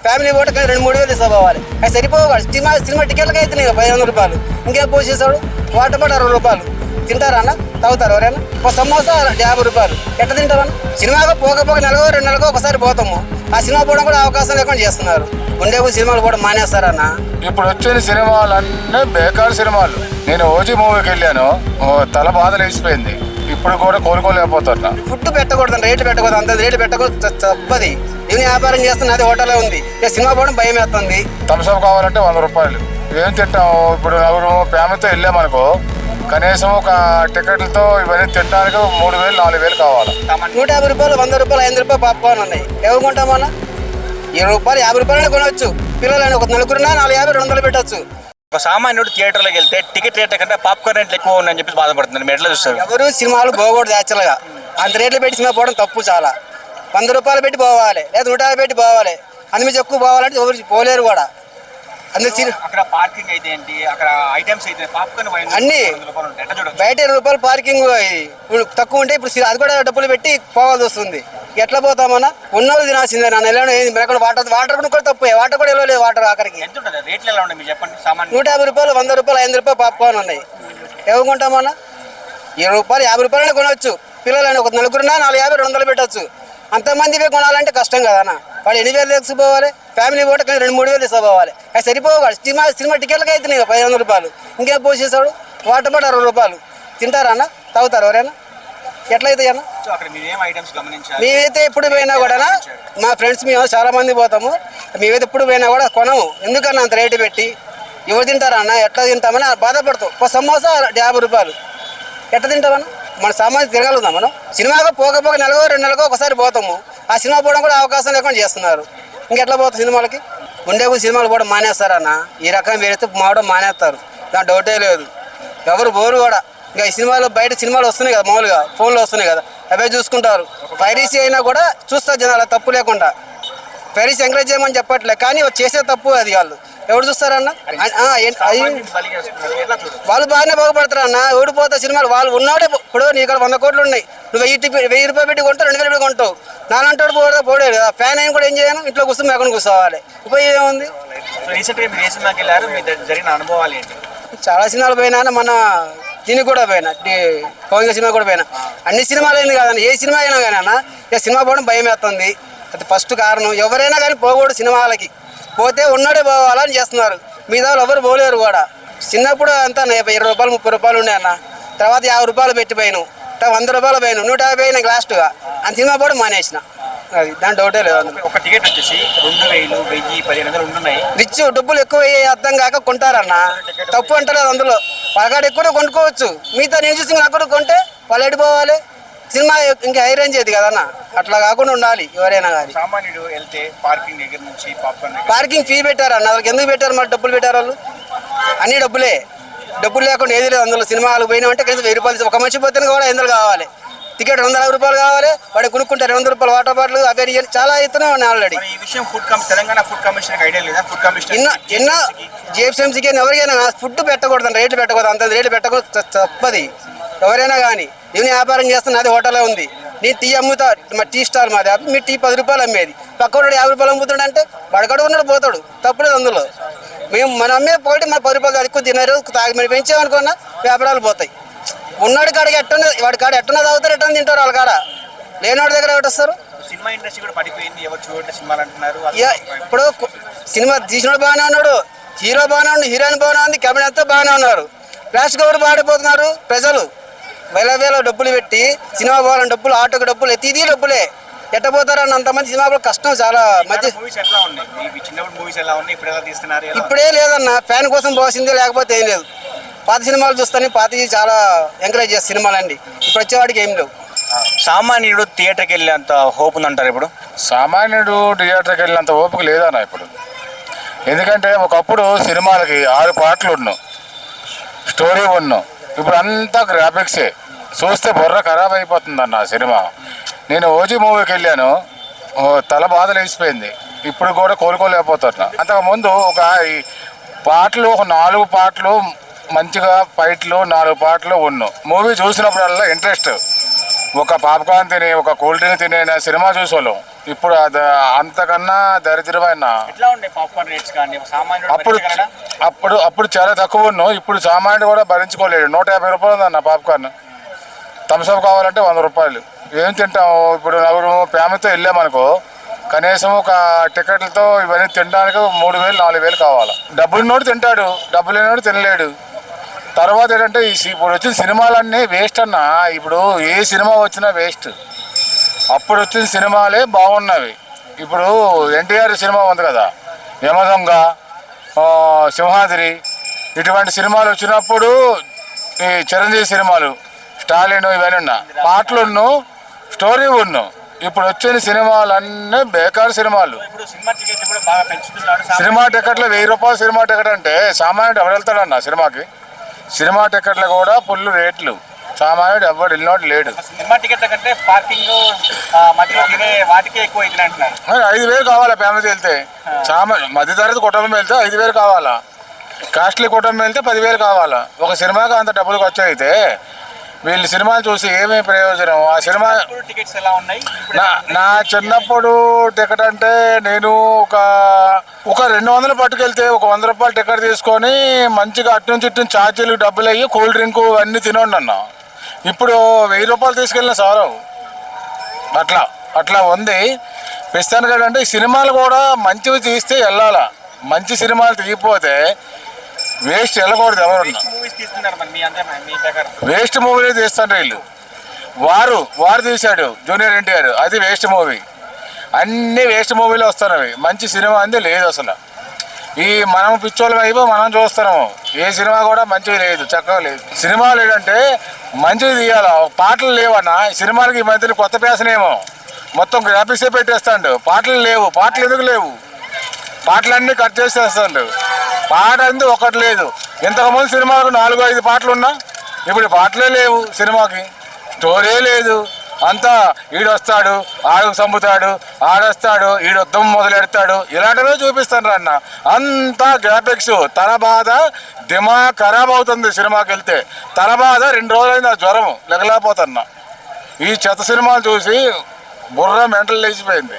Family పూట 2-3 వేలు తీసుకోవాలి. అది సరిపోవాలి. సినిమా టికెట్లకి అయితే 500 రూపాయలు. ఇంకేం పోసేసాడు. వాటర్ బాటిల్ 60 రూపాయలు. తింటారా అన్న? తాగుతారు ఎవరైనా? ఒక సమోసా 50 రూపాయలు. ఎట్లా తింటామన్న? సినిమాగా పోకపోక 2 నెలలకు ఒకసారి పోతాము. ఆ సినిమా పోవడం కూడా అవకాశం లేకుండా చేస్తున్నారు. ఉండేపు సినిమాలు కూడా మానేస్తారన్న. ఇప్పుడు వచ్చిన సినిమాలన్నీ బేకార్ సినిమాలు. నేను ఓజీ మూవీకి వెళ్ళాను, తల బాధ లేచిపోయింది. ఇప్పుడు కూడా కోలుకోలేకపోతున్నా. ఫుడ్ పెట్టకూడదు, రేట్లు పెట్టకూడదు, అంత రేట్లు పెట్టకూడదు. తప్పది. నేను వ్యాపారం చేస్తున్నా, అది హోటల్లో ఉంది. ఇక సినిమా పోవడం భయం వేస్తుంది. థమ్స్అప్ కావాలంటే 100 రూపాయలు. ఏం తింటాము? ఇప్పుడు నలుగురు ఫ్యామిలీతో వెళ్ళామనుకో, కనీసం ఒక టికెట్లతో ఇవన్నీ తినడానికి 3,000-4,000 కావాలి. 150 రూపాయలు, 100 రూపాయలు, 5 రూపాయలు పాప్కార్న్ ఉన్నాయి. ఎవరు కొంటామన్నా? 20 రూపాయలు, 50 రూపాయలు కొనవచ్చు. పిల్లలని ఒక నలుగురున్నా 450, 200 పెట్టచ్చు. ఒక సామాన్యుడు థియేటర్లోకి వెళ్తే టికెట్ రేట్ల కంటే పాప్కార్న్ రేట్లు ఎక్కువ ఉన్నాయని చెప్పి బాధపడుతున్నారు. మీరు ఎట్లా చూస్తారు? ఎవరు సినిమాలు పోకూడదు. యాక్చువల్గా అంత రేట్లు పెట్టి సినిమా పోవడం తప్పు. చాలా 100 రూపాయలు పెట్టి పోవాలి, లేదా 150 పెట్టి పోవాలి. అందులో ఎక్కువ పోవాలంటే ఎవరు పోలేరు కూడా. అక్కడ పార్కింగ్ అయితే ఏంటి, అక్కడ ఐటమ్స్ అయితే పాప్కార్న్ అన్ని బయట 20 రూపాయలు పార్కింగ్. ఇప్పుడు తక్కువ ఉంటే ఇప్పుడు అది కూడా డబ్బులు పెట్టి పోవాల్సి వస్తుంది. ఎట్లా పోతామన్నా? ఉన్నోళ్ళు తినాల్సిందే. నా నెలలో వాటర్ కూడా తప్పే. వాటర్ కూడా వెళ్ళలేదు. వాటర్ ఆఖరికి రేట్లు ఎలా ఉన్నాయి మీరు చెప్పండి. సామాన్ 150 రూపాయలు, 100 రూపాయలు, 5 రూపాయలు పాప్కార్న్ ఉన్నాయి. ఎవరు కొంటామన్నా? 20 రూపాయలు, 50 రూపాయలనే కొనవచ్చు. పిల్లలని ఒక నలుగురున్నా 450, 200 పెట్టచ్చు. అంతమంది కొనాలంటే కష్టం కదా అన్న. వాడు 8,000 తీసుకుపోవాలి. ఫ్యామిలీ పూట 2-3 వేలు తీసుకోవాలి. అది సరిపోవాలి. సినిమా టికెట్లకి అయితే 500 రూపాయలు. ఇంకేం పోసేసాడు. వాటర్ బాటిల్ 60 రూపాయలు. తింటారా అన్న? తాగుతారు ఎవరైనా? ఎట్లయితే అన్న? మేమైతే ఎప్పుడు పోయినా కూడా మా ఫ్రెండ్స్ మేము చాలా మంది పోతాము. మేమైతే ఎప్పుడు పోయినా కూడా కొనము. ఎందుకన్నా అంత రేటు పెట్టి? ఎవరు తింటారా అన్న? ఎట్లా తింటామని బాధపడతాం. ఒక సమోసా 50 రూపాయలు. ఎట్లా తింటామన్నా? మన సామాన్యం తిరగలుగుతాం మనం. సినిమాగా పోకపోక 2 నెలలకు ఒకసారి పోతాము. ఆ సినిమా పోవడం కూడా అవకాశం లేకుండా చేస్తున్నారు. ఇంకెట్లా పోతాం సినిమాలకి? ఉండేపు సినిమాలు కూడా మానేస్తారన్న. ఈ రకం వేరైతే మావడం మానేస్తారు. దాని డౌటే లేదు. ఎవరు పోరు కూడా. ఇంకా ఈ సినిమాలు బయట సినిమాలు వస్తున్నాయి కదా, మామూలుగా ఫోన్లో వస్తున్నాయి కదా, అవే చూసుకుంటారు. పైరసీ అయినా కూడా చూస్తారు జనాలు, తప్పు లేకుండా. పైరసీ ఎంకరేజ్ చేయమని చెప్పట్లే, కానీ చేసే తప్పు అది. వాళ్ళు ఎవరు చూస్తారన్న? వాళ్ళు బాగానే బాగుపడతారు అన్న. ఓడిపోతా సినిమాలు వాళ్ళు ఉన్నాడే. ఇప్పుడు నీ ఇక్కడ 100 కోట్లు ఉన్నాయి. నువ్వు 1000 రూపాయలు పెట్టి కొంటావు, 2,000 పెట్టి కొంటావు. నాలంటాడు పోడే కదా. ఫ్యాన్ అయిన కూడా ఏం చేయను, ఇంట్లో కూర్చొని మేకను కూర్చోవాలి. ఉపయోగం ఏముంది? చాలా సినిమాలు పోయినా. మన దీనికి కూడా పోయినా, పవన్ సినిమా కూడా పోయినా. అన్ని సినిమాలు అయింది కాదన్న. ఏ సినిమా అయినా కానీ అన్న ఇక సినిమా పోవడం భయం వేస్తుంది. అది ఫస్ట్ కారణం. ఎవరైనా కానీ పోకూడదు సినిమాలకి. పోతే ఉన్నాడే పోవాలని చేస్తున్నారు. మిగతా వాళ్ళు ఎవరు పోలేరు కూడా. చిన్నప్పుడు అంతా 20 రూపాయలు, 30 రూపాయలు ఉండే అన్న. తర్వాత 50 రూపాయలు పెట్టిపోయాను, 100 రూపాయలు పోయాను, 150 నాకు లాస్ట్గా. అంత సినిమా పోవడం మానేసిన. అది దాని డౌటే లేదు. ఒక టికెట్ వచ్చేసి 2,000, 1,000, 1,500 ఉంటున్నాయి. రిచ్ డబ్బులు ఎక్కువ అర్థం కాక కొంటారన్న. తప్పు అంటలేదు అందులో. వాళ్ళకాడ ఎక్కువ కొనుక్కోవచ్చు. మిగతా నేను చూసి అక్కడ కొంటే వాళ్ళు ఎడిపోవాలి. సినిమా ఇంకా హై రేంజ్ అది కదన్న. అట్లా కాకుండా ఉండాలి ఎవరైనా కానీ. సామాన్యుడు వెళ్తే పార్కింగ్ దగ్గర నుంచి పార్కింగ్ ఫీ పెట్టారన్న. వాళ్ళకి ఎందుకు పెట్టారు? మరి డబ్బులు పెట్టారు వాళ్ళు. అన్ని డబ్బులే. డబ్బులు లేకుండా ఏది లేదు అందులో. సినిమాలు పోయినామంటే కనీసం 1000 రూపాయలు. ఒక మనిషి పోతే కూడా 500 కావాలి. టికెట్ 250 రూపాయలు కావాలి. వాడు కొనుక్కుంటారు 200 రూపాయలు. వాటర్ బాటిల్ అవే చాలా అవుతూనే ఉన్నాయి ఆల్రెడీ. ఈ విషయం తెలంగాణ ఫుడ్ కమిషన్ ఐడియా లేదా? ఫుడ్ కమిషన్ ఎన్నో జిఎఫ్ఎంసీకి ఎవరికైనా ఫుడ్ పెట్టకూడదు, రేట్లు పెట్టకూడదు, అంత రేట్లు పెట్టకూడదు. తప్పది. ఎవరైనా కానీ. నేను వ్యాపారం చేస్తున్నా, అది హోటల్లో ఉంది. నేను టీ అమ్ముతా, మా టీ స్టాల్ మాది. మీ టీ 10 రూపాయలు అమ్మేది. పక్కవాడు 50 రూపాయలు అమ్ముతాడు అంటే వాడికాడు ఉన్నాడు పోతాడు. తప్పులేదు అందులో. మనం అమ్మే పోటీ మన 10 రూపాయలు ఎక్కువ తిన్నారు తాగి మరి పెంచామనుకున్నా వ్యాపారాలు పోతాయి. ఉన్నాడు కాడికి ఎట్టనే వాడి కాడ ఎట్టనే తాగుతారు, ఎట్టనే తింటారు. వాళ్ళ కాడ లేనివాడి దగ్గర ఎవరు వస్తారు? సినిమా ఇండస్ట్రీ కూడా పడిపోయింది. ఎవరు చూడండి సినిమాలు అంటున్నారు. ఇప్పుడు సినిమా తీసినోడు బాగానే ఉన్నాడు, హీరో బాగానే ఉన్నాడు, హీరోయిన్ బాగానే ఉంది, కెమెరా అంతా బాగానే ఉన్నారు. లాస్ట్గా ఎవరు పాడిపోతున్నారు? ప్రజలు. వేల డబ్బులు పెట్టి సినిమా పోవాలని డబ్బులు, ఆటోకి డబ్బులు, ఎత్తిది డబ్బులే. ఎట్టపోతారని అంతమంది సినిమా కష్టం చాలా. మధ్య ఇప్పుడే లేదన్న. ఫ్యాన్ కోసం పోవాల్సిందే, లేకపోతే ఏం లేదు. పాత సినిమాలు చూస్తాను, పాతవి చాలా ఎంకరేజ్ చేస్తాను సినిమాలండి. ఇప్పుడు వచ్చేవాడికి ఏం లేవు. సామాన్యుడు థియేటర్కి వెళ్ళేంత హోప్ ఉందంటారు ఇప్పుడు? సామాన్యుడు థియేటర్కి వెళ్ళినంత ఓపిక లేదన్న ఇప్పుడు. ఎందుకంటే ఒకప్పుడు సినిమాలకి 6 పాటలు ఉన్నావు, స్టోరీ ఉన్నావు. ఇప్పుడు అంతా గ్రాఫిక్సే. చూస్తే బుర్ర ఖరాబ్ అయిపోతుందన్న సినిమా. నేను ఓజీ మూవీకి వెళ్ళాను, తల బాధ లేచిపోయింది. ఇప్పుడు కూడా కోలుకోలేకపోతున్నా. అంతకుముందు ఒక పాటలు, ఒక 4 పాటలు మంచిగా, ఫైట్లు 4 పాటలు ఉన్నావు. మూవీ చూసినప్పుడల్లా ఇంట్రెస్ట్. ఒక పాప్కార్న్ తిని, ఒక కూల్ డ్రింక్ తినే సినిమా చూసేవాళ్ళం. ఇప్పుడు అది అంతకన్నా దరిద్రమైన. ఎట్లా ఉండే పాప్కార్న్ రేట్స్ కానీ సామాన్యుడు అప్పుడు భరించగలడా? అప్పుడు అప్పుడు చాలా తక్కువ ఉన్నావు. ఇప్పుడు సామాన్యుడు కూడా భరించుకోలేడు. 150 రూపాయలు ఉందన్న పాప్కార్న్. థమ్స్అప్ కావాలంటే 100 రూపాయలు. ఏం తింటాము? ఇప్పుడు నలుగురు ఫ్యామిలీతో వెళ్ళామనుకో, కనీసం ఒక టికెట్లతో ఇవన్నీ తినడానికి 3000 4000 కావాలి. డబ్బులు ఉన్నోడు తింటాడు, డబ్బులు లేనివాడు తినలేడు. తర్వాత ఏంటంటే ఇప్పుడు వచ్చిన సినిమాలన్నీ వేస్ట్ అన్న. ఇప్పుడు ఏ సినిమా వచ్చినా వేస్ట్. అప్పుడు వచ్చిన సినిమాలే బాగున్నవి. ఇప్పుడు ఎన్టీఆర్ సినిమా ఉంది కదా, యమదొంగ, సింహాద్రి, ఇటువంటి సినిమాలు వచ్చినప్పుడు ఈ చిరంజీవి సినిమాలు, స్టాలిన్, ఇవన్నీ ఉన్నా పాటలున్ను, స్టోరీ ఉన్ను. ఇప్పుడు వచ్చిన సినిమాలన్నీ బేకార్ సినిమాలు. ఇప్పుడు సినిమా టికెట్లు కూడా బాగా పెంచుతున్నాడు. సినిమా టికెట్లు 1000 రూపాయలు సినిమా టికెట్ అంటే సామాన్యుడు ఎవరు వెళ్తాడన్న సినిమాకి? సినిమా టికెట్లు కూడా ఫుల్ రేట్లు. సామాన్యుడు ఎవరు వెళ్ళినోడు లేడు. సినిమా టికెట్ల కంటే పార్కింగ్ మధ్యలో తినే వాటికే ఎక్కువ ఇది అంటున్నారు. 5000 కావాలా ఫ్యామిలీ వెళ్తే? మధ్యతరగతి కుటుంబం వెళ్తే 5000 కావాలా? కాస్ట్లీ కుటుంబం వెళ్తే 10,000 కావాలా? ఒక సినిమాకి అంత డబ్బులు ఖర్చు అయితే వీళ్ళు సినిమాలు చూసి ఏమీ ప్రయోజనం? ఆ సినిమా టికెట్స్ ఎలా ఉన్నాయి? నా చిన్నప్పుడు టికెట్ అంటే నేను ఒక 200 పట్టుకెళ్తే ఒక 100 రూపాయలు టికెట్ తీసుకొని మంచిగా అటు నుంచి ఇటు ఛార్జీలు డబ్బులు అయ్యి కూల్ డ్రింక్ అన్నీ తినండి అన్న. ఇప్పుడు 1000 రూపాయలు తీసుకెళ్ళిన సారు. అట్లా ఉంది. ప్రస్తుతానికి ఏంటంటే ఈ సినిమాలు కూడా మంచివి తీస్తే వెళ్ళాలా. మంచి సినిమాలు తీయకపోతే వేస్ట్ వెళ్ళకూడదు. ఎవరున్నా వేస్ట్ మూవీ తీస్తాను వీళ్ళు. వారు తీశాడు జూనియర్ ఎన్టీఆర్, అది వేస్ట్ మూవీ. అన్నీ వేస్ట్ మూవీలు వస్తున్నవి. మంచి సినిమా అంది లేదు అసలు. ఈ మనం పిచ్చోళ్ళం అయిపోయి మనం చూస్తున్నాము. ఏ సినిమా కూడా మంచివి లేదు, చక్కగా లేదు. సినిమాలు ఏంటంటే మంచివి తీయాలా. పాటలు లేవన్నా సినిమాలకి. ఈ మధ్యన కొత్త ఫ్యాషనేమో మొత్తం గ్రాఫిక్సే పెట్టేస్తాడు. పాటలు లేవు. పాటలు ఎందుకు లేవు? పాటలన్నీ కట్ చేసేస్తాడు. పాట అంది ఒకటి లేదు. ఇంతకుముందు సినిమాలకు 4-5 పాటలు ఉన్నా ఇప్పుడు పాటలే లేవు. సినిమాకి స్టోరీ లేదు. అంతా ఈడొస్తాడు, ఆడు చంపుతాడు, ఆడొస్తాడు, ఈడు యుద్ధం మొదలెడతాడు, ఇలాంటివే చూపిస్తాను అన్న. అంతా గ్రాఫిక్స్. తన బాధ దిమాగ్ ఖరాబ్ అవుతుంది సినిమాకి వెళ్తే. తన బాధ 2 రోజులైంది ఆ జ్వరం లెగలేకపోతున్నా. ఈ చెత్త సినిమాలు చూసి బుర్ర మెంటల్ లేచిపోయింది.